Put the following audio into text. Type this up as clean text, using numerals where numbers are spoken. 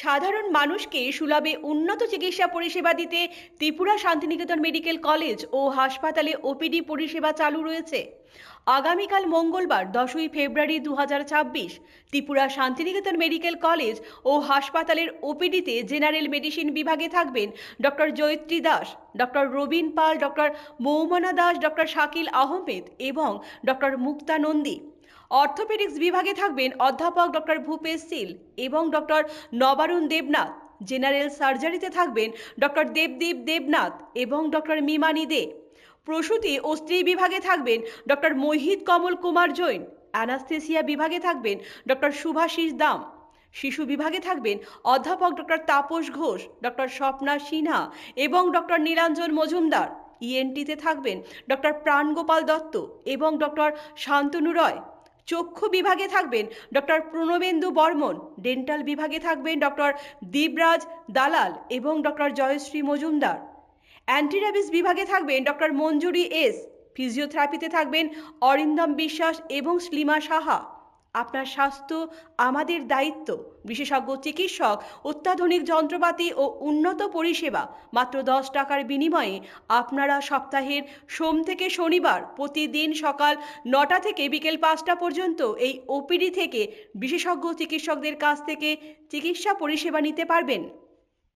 সাধারণ মানুষকে সুলভে উন্নত চিকিৎসা পরিষেবা দিতে ত্রিপুরা শান্তিনিকেতন মেডিকেল কলেজ ও হাসপাতালে ওপিডি পরিষেবা চালু রয়েছে। আগামীকাল মঙ্গলবার 10ই ফেব্রুয়ারি 2026 ত্রিপুরা শান্তিনিকেতন মেডিকেল কলেজ ও হাসপাতালের ওপিডিতে জেনারেল মেডিসিন বিভাগে থাকবেন ডক্টর জয়ত্রী দাস, ডক্টর রবিন পাল, ডক্টর মৌমনা দাস, ডক্টর শাকিল আহমেদ এবং ডক্টর মুক্তা নন্দী। অর্থোপেডিক্স বিভাগে থাকবেন অধ্যাপক ডক্টর ভূপেশ শীল এবং ডক্টর নবারুণ দেবনাথ। জেনারেল সার্জারিতে থাকবেন ডক্টর দেবদীপ দেবনাথ এবং ডক্টর মিমানি দে। প্রসূতি ও স্ত্রী বিভাগে থাকবেন ডক্টর মোহিত কমল কুমার জৈন। অ্যানাস্থেসিয়া বিভাগে থাকবেন ডক্টর শুভাশিস দাম। শিশু বিভাগে থাকবেন অধ্যাপক ডক্টর তাপস ঘোষ, ডক্টর স্বপ্না সিনহা এবং ডক্টর নীলাঞ্জন মজুমদার। ইএনটিতে থাকবেন ডক্টর প্রাণগোপাল দত্ত এবং ডক্টর শান্তনু রয়। চক্ষু বিভাগে থাকবেন ডক্টর প্রণবেন্দু বর্মন। ডেন্টাল বিভাগে থাকবেন ডক্টর দীপরাজ দালাল এবং doctor Jayashree Majumdar. Anti rabies বিভাগে থাকবেন ডক্টর মঞ্জুরি এস। ফিজিওথেরাপিতে থাকবেন অরিন্দম বিশ্বাস এবং শ্লিমা সাহা। আপনার স্বাস্থ্য আমাদের দায়িত্ব। বিশেষজ্ঞ চিকিৎসক, অত্যাধুনিক যন্ত্রপাতি ও উন্নত পরিষেবা। মাত্র 10 টাকার বিনিময়ে আপনারা সপ্তাহের সোম থেকে শনিবার প্রতিদিন সকাল 9টা থেকে বিকেল 5টা পর্যন্ত এই ওপিডি থেকে বিশেষজ্ঞ চিকিৎসকদের কাছ থেকে চিকিৎসা পরিষেবা নিতে পারবেন।